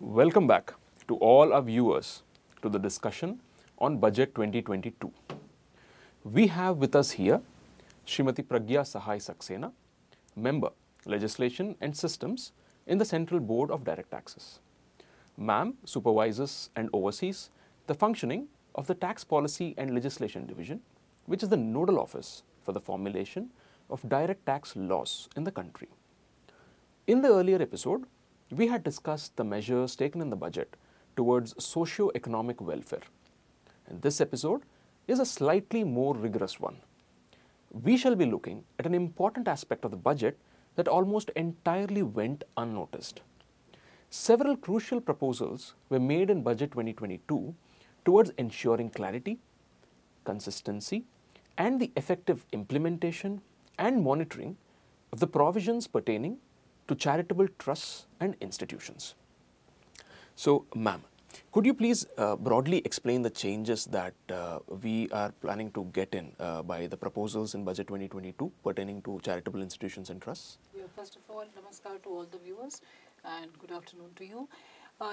Welcome back to all our viewers to the discussion on Budget 2022. We have with us here Srimati Pragya Sahay Saksena, Member, Legislation and Systems in the Central Board of Direct Taxes. Ma'am supervises and oversees the functioning of the Tax Policy and Legislation Division, which is the nodal office for the formulation of direct tax laws in the country. In the earlier episode, we had discussed the measures taken in the budget towards socio-economic welfare. And this episode is a slightly more rigorous one. We shall be looking at an important aspect of the budget that almost entirely went unnoticed. Several crucial proposals were made in Budget 2022 towards ensuring clarity, consistency, and the effective implementation and monitoring of the provisions pertaining to charitable trusts and institutions. So, ma'am, could you please broadly explain the changes that we are planning to get in by the proposals in Budget 2022 pertaining to charitable institutions and trusts? Yeah, first of all, namaskar to all the viewers and good afternoon to you.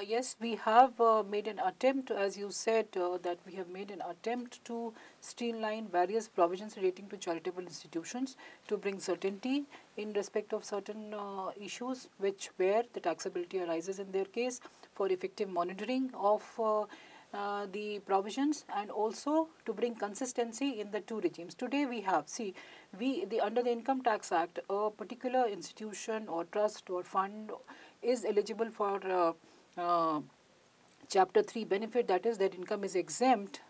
Yes, we have made an attempt, as you said, that we have made an attempt to streamline various provisions relating to charitable institutions to bring certainty in respect of certain issues where the taxability arises in their case, for effective monitoring of the provisions, and also to bring consistency in the two regimes. Today we have, under the Income Tax Act, a particular institution or trust or fund is eligible for Chapter 3 benefit, that is, that income is exempt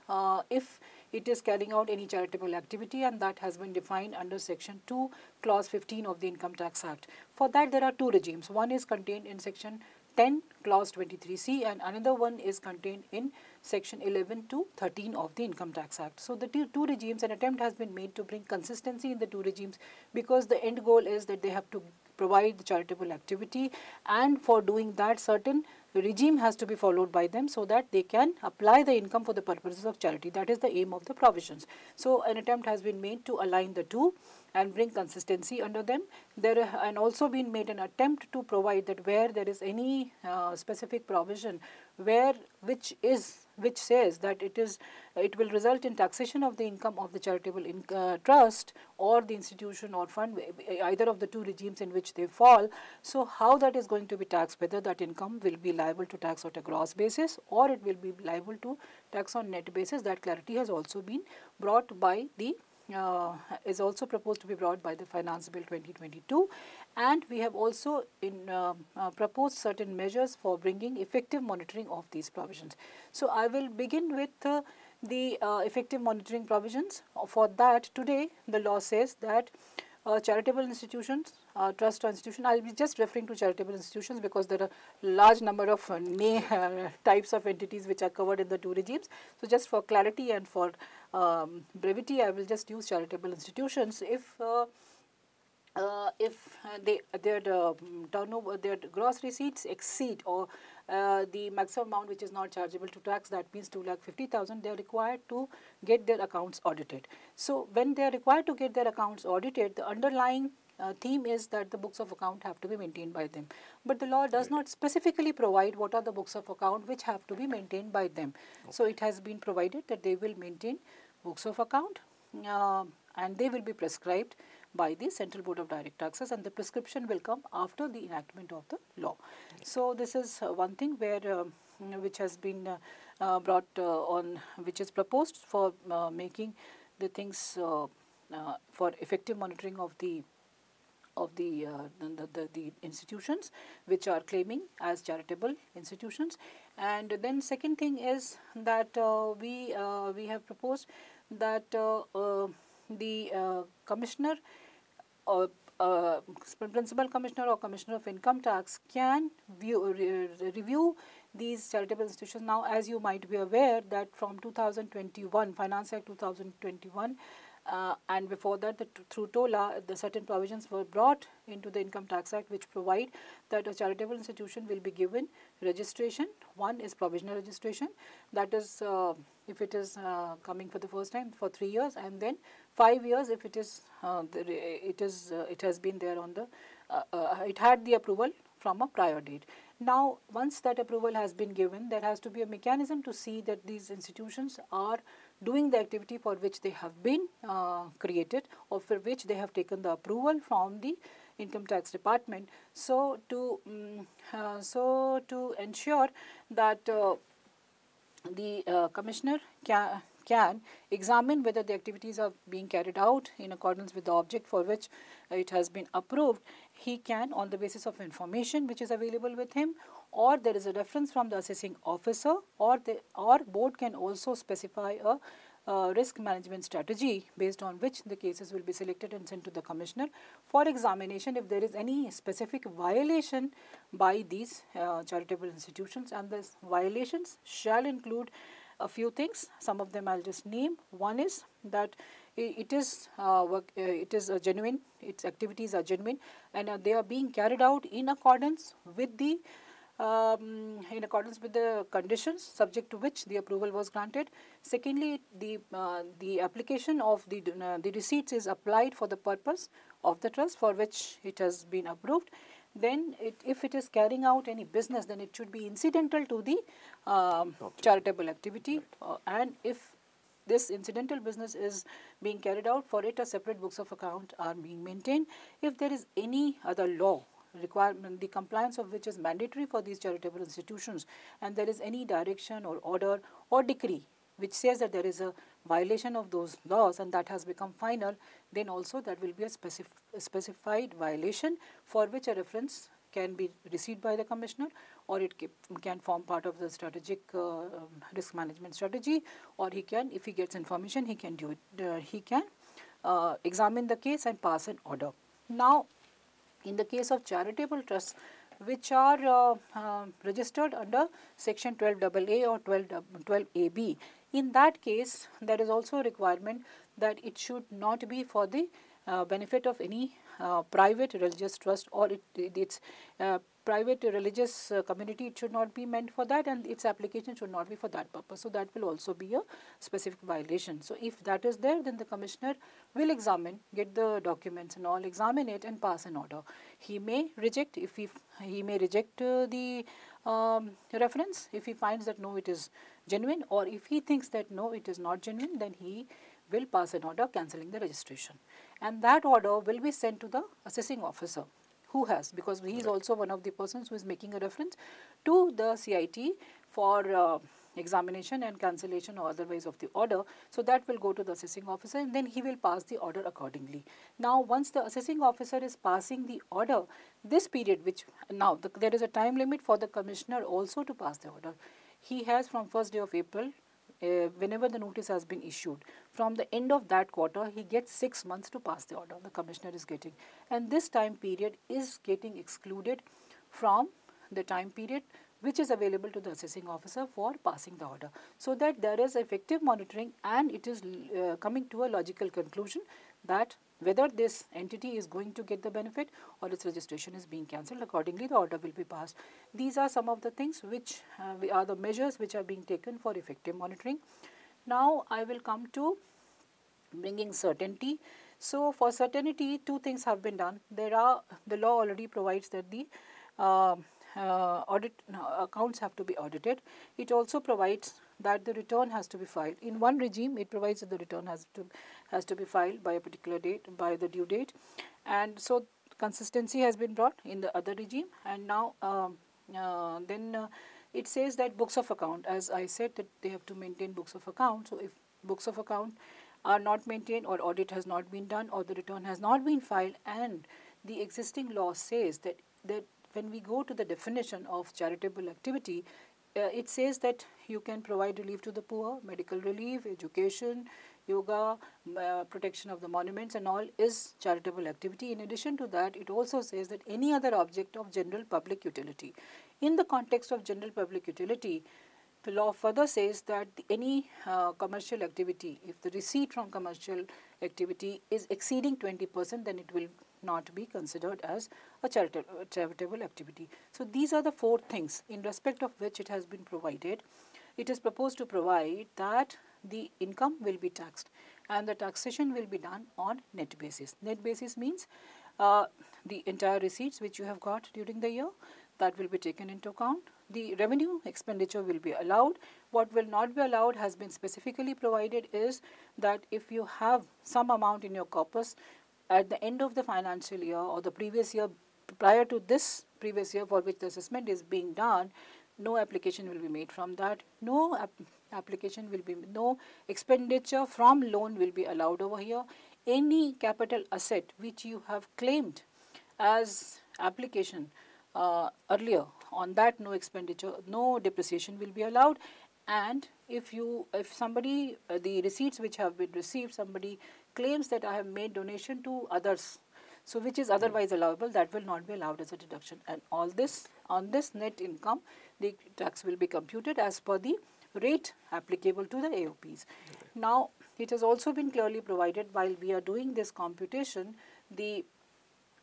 if it is carrying out any charitable activity, and that has been defined under Section 2, Clause 15 of the Income Tax Act. For that, there are two regimes. One is contained in Section 10, Clause 23C, and another one is contained in Section 11 to 13 of the Income Tax Act. So, the two regimes, an attempt has been made to bring consistency in the two regimes, because the end goal is that they have to provide the charitable activity, and for doing that, certain regime has to be followed by them so that they can apply the income for the purposes of charity. That is the aim of the provisions. So, an attempt has been made to align the two and bring consistency under them. There and also been made an attempt to provide that where there is any specific provision which says that it will result in taxation of the income of the charitable trust or the institution or fund, either of the two regimes in which they fall. So, how that is going to be taxed, whether that income will be liable to tax on a gross basis or it will be liable to tax on net basis, that clarity has also been brought by the is also proposed to be brought by the Finance Bill 2022, and we have also proposed certain measures for bringing effective monitoring of these provisions. So, I will begin with the effective monitoring provisions. For that, today the law says that charitable institutions, trust or institution, I will be just referring to charitable institutions because there are large number of types of entities which are covered in the two regimes. So, just for clarity and for brevity, I will just use charitable institutions. If their turnover, their gross receipts exceed or the maximum amount which is not chargeable to tax, that means 2,50,000, they are required to get their accounts audited. So, when they are required to get their accounts audited, the underlying theme is that the books of account have to be maintained by them. But the law does not specifically provide what are the books of account which have to be maintained by them. Okay. So, it has been provided that they will maintain books of account and they will be prescribed by the Central Board of Direct Taxes, and the prescription will come after the enactment of the law. So, this is one thing where which has been brought on, which is proposed for making the things for effective monitoring of the institutions which are claiming as charitable institutions. And then second thing is that we have proposed that the commissioner or principal commissioner or commissioner of income tax can review these charitable institutions. Now, as you might be aware that from 2021, Finance Act 2021, and before that, through TOLA, the certain provisions were brought into the Income Tax Act which provide that a charitable institution will be given registration. One is provisional registration, that is if it is coming for the first time for 3 years, and then 5 years if it is it has been there on the it had the approval from a prior date. Now, once that approval has been given, there has to be a mechanism to see that these institutions are doing the activity for which they have been created, or for which they have taken the approval from the income tax department. So to ensure that the commissioner can examine whether the activities are being carried out in accordance with the object for which it has been approved, he can, on the basis of information which is available with him, or there is a reference from the assessing officer, or board can also specify a risk management strategy based on which the cases will be selected and sent to the commissioner for examination if there is any specific violation by these charitable institutions, and these violations shall include a few things. Some of them I'll just name. One is that it is genuine, its activities are genuine, and they are being carried out in accordance with the conditions subject to which the approval was granted. Secondly, the application of the receipts is applied for the purpose of the trust for which it has been approved. Then, if it is carrying out any business, then it should be incidental to the charitable activity, and if this incidental business is being carried out, for it a separate books of account are being maintained. If there is any other law requirement, the compliance of which is mandatory for these charitable institutions, and there is any direction or order or decree which says that there is a violation of those laws and that has become final, then also that will be a specified violation for which a reference can be received by the commissioner, or it can form part of the strategic risk management strategy, or he can, if he gets information, he can do it. He can examine the case and pass an order. Now, in the case of charitable trusts which are registered under section 12AA or 12AB, in that case there is also a requirement that it should not be for the benefit of any private religious trust, or its private religious community. It should not be meant for that, and its application should not be for that purpose. So that will also be a specific violation. So if that is there, then the commissioner will examine, get the documents and all, examine it and pass an order. He may reject, if he may reject the reference if he finds that no, it is genuine, or if he thinks that no, it is not genuine, then he will pass an order cancelling the registration, and that order will be sent to the assessing officer, who has, because he is also one of the persons who is making a reference to the CIT for examination and cancellation or otherwise of the order. So that will go to the assessing officer, and then he will pass the order accordingly. Now, once the assessing officer is passing the order, this period, which now there is a time limit for the commissioner also to pass the order. He has from 1st day of April, whenever the notice has been issued, from the end of that quarter, he gets 6 months to pass the order, the commissioner is getting. And this time period is getting excluded from the time period which is available to the assessing officer for passing the order, so that there is effective monitoring, and it is coming to a logical conclusion that whether this entity is going to get the benefit or its registration is being cancelled. Accordingly, the order will be passed. These are some of the things which are the measures which are being taken for effective monitoring. Now, I will come to bringing certainty. So, for certainty, two things have been done. The law already provides that the accounts have to be audited. It also provides that the return has to be filed. In one regime, it provides that the return has to be filed by a particular date, by the due date, and so consistency has been brought in the other regime. And now it says that books of account, as I said, that they have to maintain books of account. So if books of account are not maintained, or audit has not been done, or the return has not been filed, and the existing law says that when we go to the definition of charitable activity, it says that you can provide relief to the poor, medical relief, education, yoga, protection of the monuments and all is charitable activity. In addition to that, it also says that any other object of general public utility. In the context of general public utility, the law further says that any commercial activity, if the receipt from commercial activity is exceeding 20%, then it will not be considered as a charitable activity. So these are the 4 things in respect of which it has been provided. It is proposed to provide that the income will be taxed, and the taxation will be done on net basis. Net basis means the entire receipts which you have got during the year, that will be taken into account. The revenue expenditure will be allowed. What will not be allowed has been specifically provided is that if you have some amount in your corpus at the end of the financial year or the previous year, prior to this previous year for which the assessment is being done, no application will be made from that. No application will be, no expenditure from loan will be allowed over here. Any capital asset which you have claimed as application earlier, on that no expenditure, no depreciation will be allowed. And if somebody, the receipts which have been received, somebody claims that I have made donation to others, so which is otherwise allowable, that will not be allowed as a deduction. And all this, on this net income, the tax will be computed as per the rate applicable to the AOPs. Now, it has also been clearly provided while we are doing this computation, the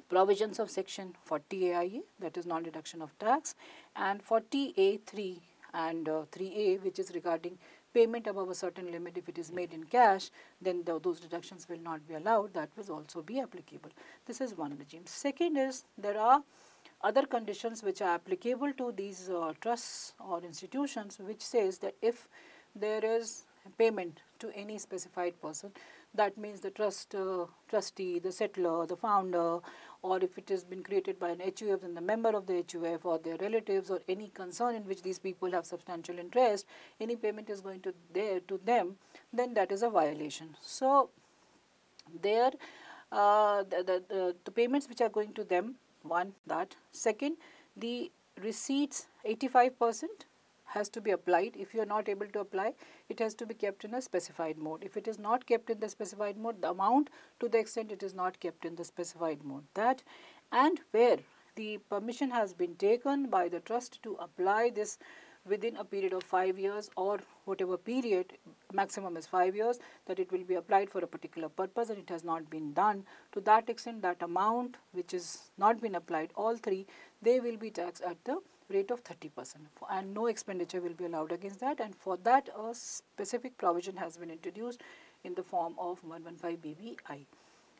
provisions of section 40 AIA, that is non-deduction of tax, and 40A3 and 3A, which is regarding payment above a certain limit. If it is made in cash, then those deductions will not be allowed. That will also be applicable. This is one regime. Second is, there are other conditions which are applicable to these trusts or institutions, which says that if there is payment to any specified person, that means the trustee, the settlor, the founder, or if it has been created by an HUF, then the member of the HUF or their relatives or any concern in which these people have substantial interest, any payment is going to them, then that is a violation. So, there the payments which are going to them, one, that. Second, the receipts, 85% has to be applied. If you are not able to apply, it has to be kept in a specified mode. If it is not kept in the specified mode, the amount to the extent it is not kept in the specified mode, that. And where the permission has been taken by the trust to apply this within a period of 5 years or whatever period, maximum is 5 years, that it will be applied for a particular purpose and it has not been done, to that extent, that amount which is not been applied, all three, they will be taxed at the rate of 30%, and no expenditure will be allowed against that. And for that, a specific provision has been introduced in the form of 115 BBI.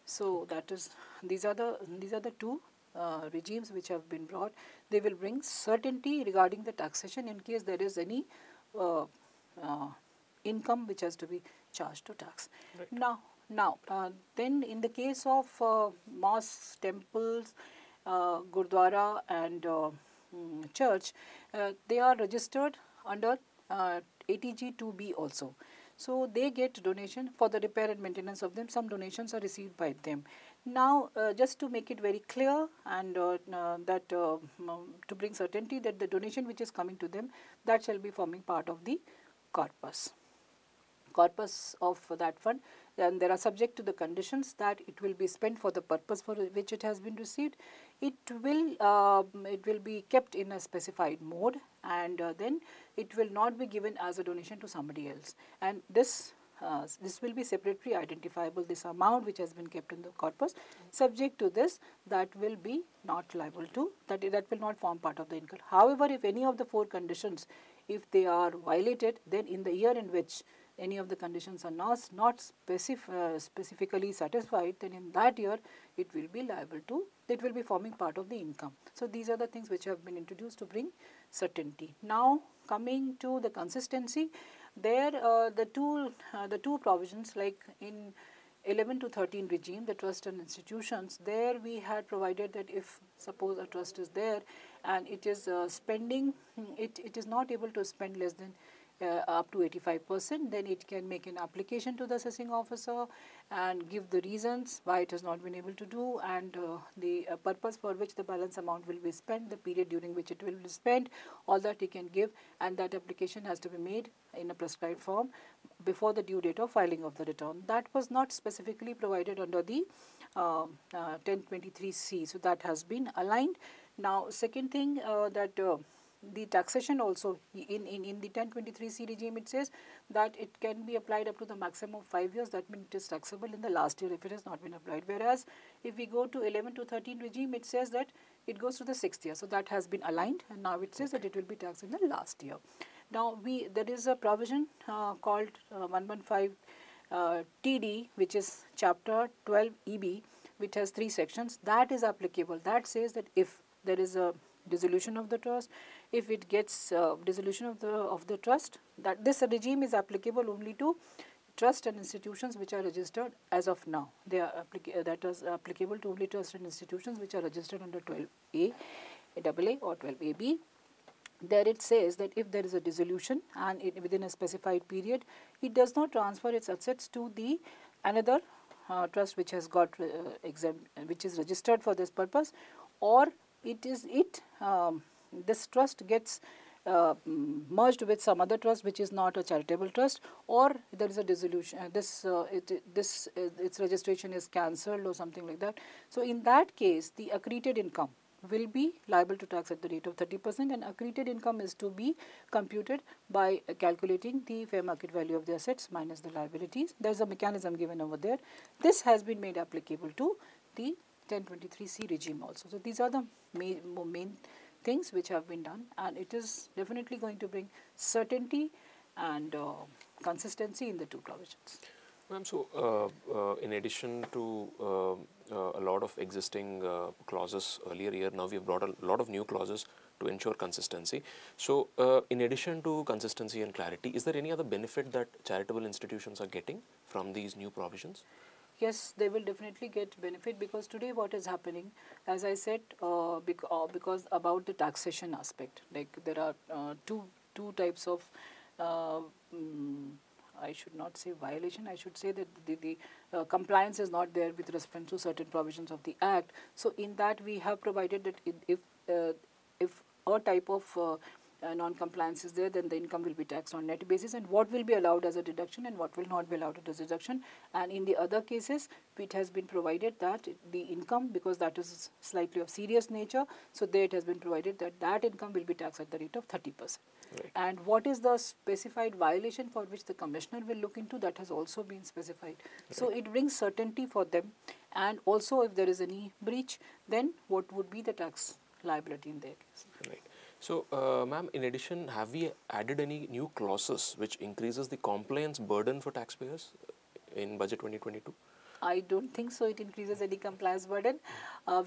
So that is, these are the two regimes which have been brought. They will bring certainty regarding the taxation in case there is any income which has to be charged to tax. Right. Now, then in the case of mosques, temples, Gurdwara and church, they are registered under ATG 2B also. So they get donation for the repair and maintenance of them. Some donations are received by them. Now, just to make it very clear and to bring certainty that the donation which is coming to them, that shall be forming part of the corpus of that fund. And there are subject to the conditions that it will be spent for the purpose for which it has been received. It will be kept in a specified mode, and then it will not be given as a donation to somebody else. And this will be separately identifiable, this amount which has been kept in the corpus. Subject to this, that will be not liable to, that will not form part of the income. However, if any of the four conditions, if they are violated, then in the year in which any of the conditions are not specifically satisfied, then in that year it will be liable to, it will be forming part of the income. So these are the things which have been introduced to bring certainty. Now coming to the consistency, there the two provisions, like in 11 to 13 regime, the trust and institutions, there we had provided that if suppose a trust is there and it is spending, it is not able to spend less than up to 85%, then it can make an application to the assessing officer and give the reasons why it has not been able to do, and the purpose for which the balance amount will be spent, the period during which it will be spent, all that he can give, and that application has to be made in a prescribed form before the due date of filing of the return. That was not specifically provided under the 1023C, so that has been aligned. Now, second thing that the taxation also in the 1023C regime, it says that it can be applied up to the maximum of 5 years. That means it is taxable in the last year if it has not been applied. Whereas if we go to 11 to 13 regime, it says that it goes to the 6th year. So that has been aligned, and now it says that it will be taxed in the last year. Now there is a provision called 115 TD, which is chapter 12 EB. which has 3 sections, that is applicable. That says that if there is a dissolution of the trust, if it gets dissolution of the trust, that this regime is applicable only to trust and institutions which are registered as of now. They are that is applicable to only trust and institutions which are registered under 12A, AA or 12AB. There it says that if there is a dissolution and within a specified period, it does not transfer its assets to the another trust which has got exempt, which is registered for this purpose, or this trust gets merged with some other trust which is not a charitable trust, or there is a dissolution. Its registration is cancelled or something like that. So in that case, the accreted income will be liable to tax at the rate of 30%, and accreted income is to be computed by calculating the fair market value of the assets minus the liabilities. There is a mechanism given over there. This has been made applicable to the 1023C regime also. So these are the main things which have been done, and it is definitely going to bring certainty and consistency in the two provisions. Ma'am, so in addition to a lot of existing clauses earlier year, now we have brought a lot of new clauses to ensure consistency. So in addition to consistency and clarity, is there any other benefit that charitable institutions are getting from these new provisions? Yes, they will definitely get benefit, because today what is happening, as I said, because about the taxation aspect, like there are two types of I should not say violation, I should say that the compliance is not there with respect to certain provisions of the Act. So in that we have provided that if a type of non-compliance is there, then the income will be taxed on net basis, and what will be allowed as a deduction and what will not be allowed as a deduction. And in the other cases, it has been provided that the income, because that is slightly of serious nature, so there it has been provided that that income will be taxed at the rate of 30%. Right. And what is the specified violation for which the commissioner will look into, that has also been specified. Right. So it brings certainty for them, and also if there is any breach, then what would be the tax liability in their case. Right. So, ma'am, in addition, have we added any new clauses which increases the compliance burden for taxpayers in Budget 2022? I don't think so. It increases any compliance burden.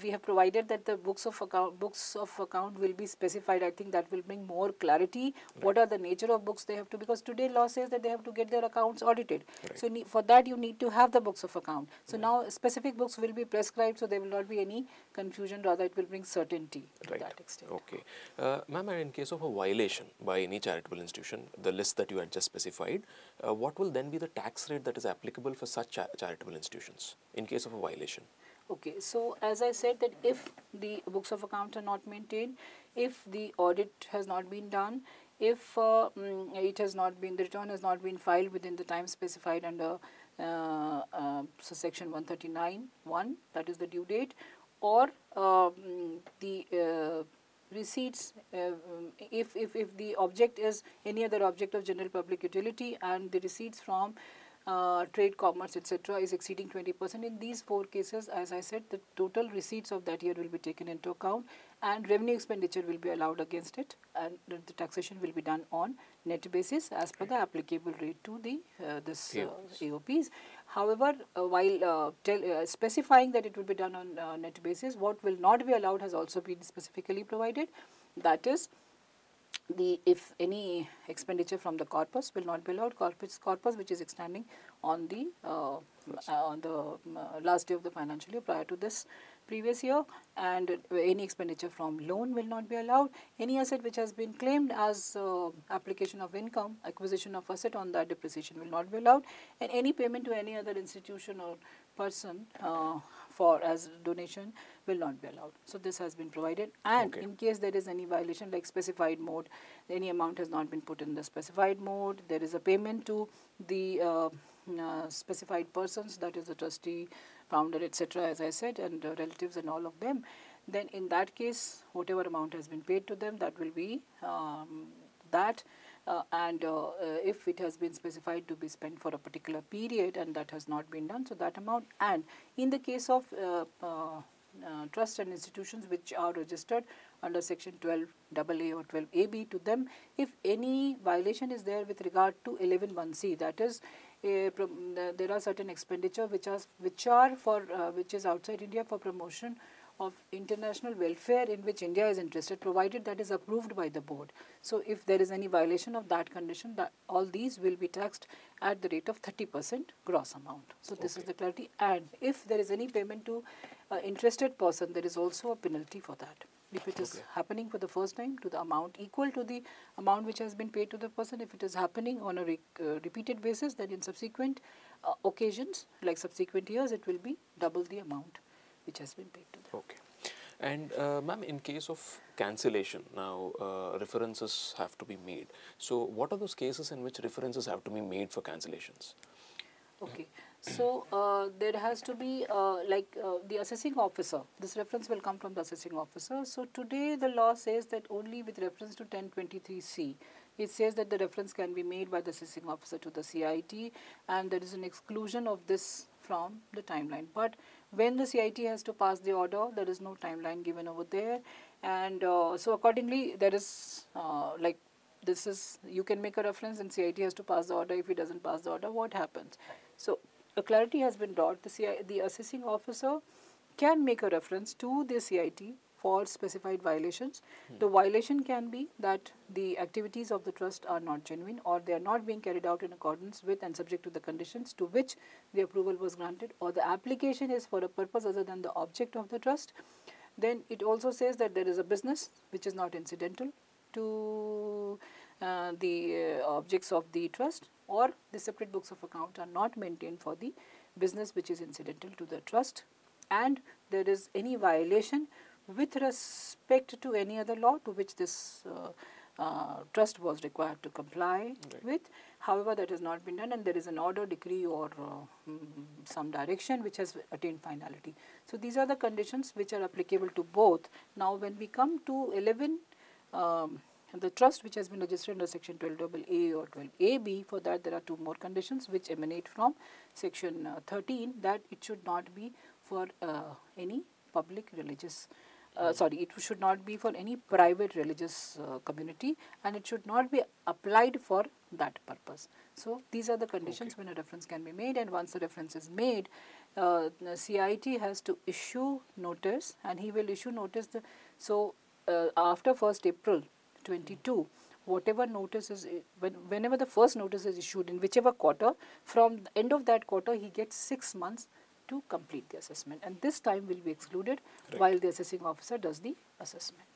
We have provided that the books of account will be specified. I think that will bring more clarity. Right. What are the nature of books they have to, because today law says that they have to get their accounts audited. Right. So for that you need to have the books of account. So right. Now specific books will be prescribed, so there will not be any confusion. Rather, it will bring certainty to that extent. Okay, ma'am, and in case of a violation by any charitable institution, the list that you had just specified, what will then be the tax rate that is applicable for such charitable institutions in case of a violation? Okay, so as I said, that if the books of account are not maintained, if the audit has not been done, if it has not been, the return has not been filed within the time specified under section 139(1), that is the due date, or the receipts, if the object is any other object of general public utility and the receipts from trade, commerce, etc. is exceeding 20%. In these 4 cases, as I said, the total receipts of that year will be taken into account, and revenue expenditure will be allowed against it, and the taxation will be done on net basis as per the applicable rate to the AOPs. However, while specifying that it will be done on net basis, what will not be allowed has also been specifically provided. That is, if any expenditure from the corpus will not be allowed, corpus which is extending on the last day of the financial year prior to this previous year, and any expenditure from loan will not be allowed. Any asset which has been claimed as application of income, acquisition of asset, on that depreciation will not be allowed, and any payment to any other institution or person as donation will not be allowed. So this has been provided, and in case there is any violation like specified mode, any amount has not been put in the specified mode, there is a payment to the specified persons, that is the trustee, founder, etc., as I said, and relatives and all of them, then in that case whatever amount has been paid to them, that will be if it has been specified to be spent for a particular period and that has not been done, so that amount. And in the case of trusts and institutions which are registered under section 12AA or 12AB, to them, if any violation is there with regard to 11(1)(c), that is, there are certain expenditure which is outside India for promotion of international welfare in which India is interested, provided that is approved by the board. So if there is any violation of that condition, that all these will be taxed at the rate of 30% gross amount. So this is the clarity. And if there is any payment to interested person, there is also a penalty for that. If it is happening for the first time, to the amount equal to the amount which has been paid to the person. If it is happening on a repeated basis, then in subsequent occasions, like subsequent years, it will be double the amount which has been paid to them. Okay. And ma'am, in case of cancellation, now references have to be made. So what are those cases in which references have to be made for cancellations? Okay, so there has to be the assessing officer. This reference will come from the assessing officer. So today the law says that only with reference to 1023C, it says that the reference can be made by the assessing officer to the CIT, and there is an exclusion of this from the timeline. But when the CIT has to pass the order, there is no timeline given over there, and so accordingly there is you can make a reference and CIT has to pass the order. If it doesn't pass the order, what happens? So a clarity has been brought. The assessing officer can make a reference to the CIT for specified violations. The violation can be that the activities of the trust are not genuine, or they are not being carried out in accordance with and subject to the conditions to which the approval was granted, or the application is for a purpose other than the object of the trust. Then it also says that there is a business which is not incidental to the objects of the trust, or the separate books of account are not maintained for the business which is incidental to the trust, and there is any violation with respect to any other law to which this trust was required to comply with. However, that has not been done, and there is an order, decree, or some direction which has attained finality. So these are the conditions which are applicable to both. Now when we come to 11, the trust which has been registered under section 12AA or 12AB, for that there are two more conditions which emanate from section 13, that it should not be for any public religious it should not be for any private religious community, and it should not be applied for that purpose. So these are the conditions when a reference can be made, and once the reference is made, the CIT has to issue notice, and he will issue notice. After 1st April 22, whatever notice is, whenever the first notice is issued in whichever quarter, from the end of that quarter he gets 6 months to complete the assessment, and this time will be excluded while the assessing officer does the assessment.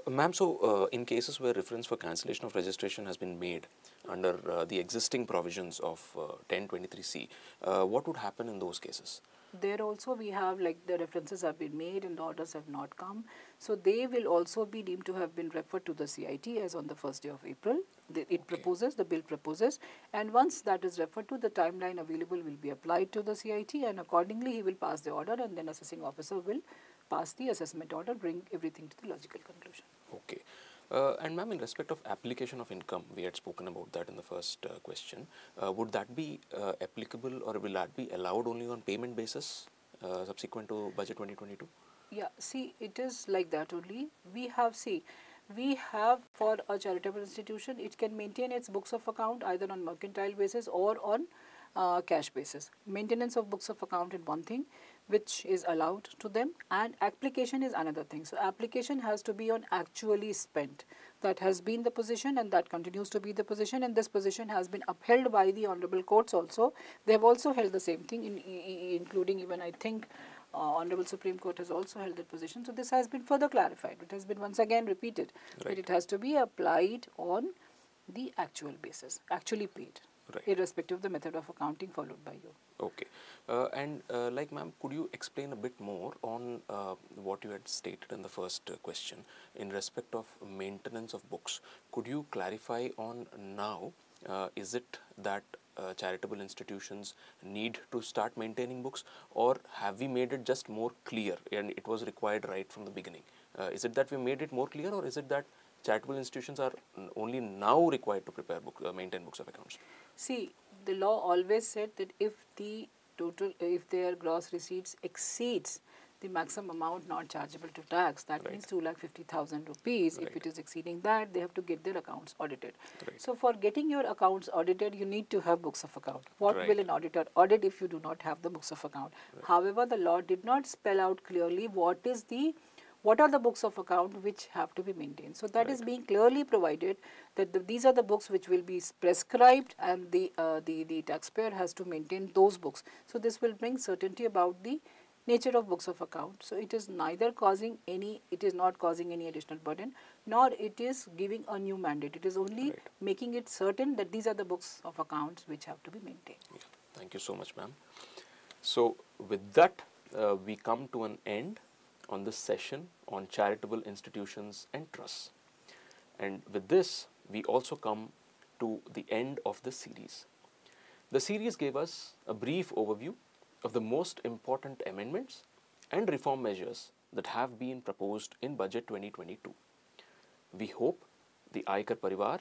Ma'am, so in cases where reference for cancellation of registration has been made under the existing provisions of 1023C, what would happen in those cases? There also we have, like, the references have been made and the orders have not come. So they will also be deemed to have been referred to the CIT as on the 1st day of April. The bill proposes, and once that is referred to, the timeline available will be applied to the CIT, and accordingly he will pass the order, and then assessing officer will pass the assessment order, bring everything to the logical conclusion. Okay. And ma'am, in respect of application of income, we had spoken about that in the first question. Would that be applicable, or will that be allowed only on payment basis subsequent to budget 2022? Yeah, see, it is like that only. We have for a charitable institution, it can maintain its books of account either on mercantile basis or on cash basis. Maintenance of books of account is one thing which is allowed to them, and application is another thing. So application has to be on actually spent. That has been the position, and that continues to be the position, and this position has been upheld by the honorable courts also. They have also held the same thing, including even, I think, Honorable Supreme Court has also held that position. So this has been further clarified. It has been once again repeated that it has to be applied on the actual basis, actually paid, irrespective of the method of accounting followed by you. Okay. Like, ma'am, could you explain a bit more on what you had stated in the first question in respect of maintenance of books? Could you clarify on now, is it that charitable institutions need to start maintaining books, or have we made it just more clear and it was required right from the beginning? Is it that we made it more clear, or is it that charitable institutions are only now required to maintain books of accounts? See, the law always said that if their gross receipts exceeds the maximum amount not chargeable to tax. That Right. means 2,50,000 rupees. If Right. it is exceeding that, they have to get their accounts audited. Right. So for getting your accounts audited, you need to have books of account. What Right. will an auditor audit if you do not have the books of account? However, the law did not spell out clearly what are the books of account which have to be maintained. So that is Right. being clearly provided that these are the books which will be prescribed, and the taxpayer has to maintain those books. So this will bring certainty about the nature of books of account. So it is neither causing any, it is not causing any additional burden, nor it is giving a new mandate. It is only Right. making it certain that these are the books of accounts which have to be maintained. Yeah. Thank you so much, ma'am. So with that, we come to an end on this session on charitable institutions and trusts. And with this, we also come to the end of the series. The series gave us a brief overview of the most important amendments and reform measures that have been proposed in Budget 2022. We hope the Aikar Parivar,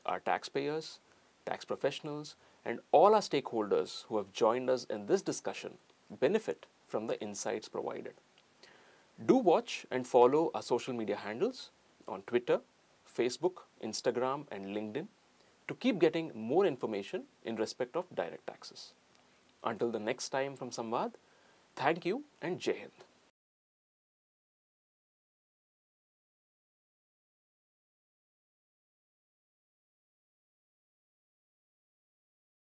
our taxpayers, tax professionals, and all our stakeholders who have joined us in this discussion benefit from the insights provided. Do watch and follow our social media handles on Twitter, Facebook, Instagram, and LinkedIn to keep getting more information in respect of direct taxes. Until the next time from Samvaad, thank you and Jai Hind.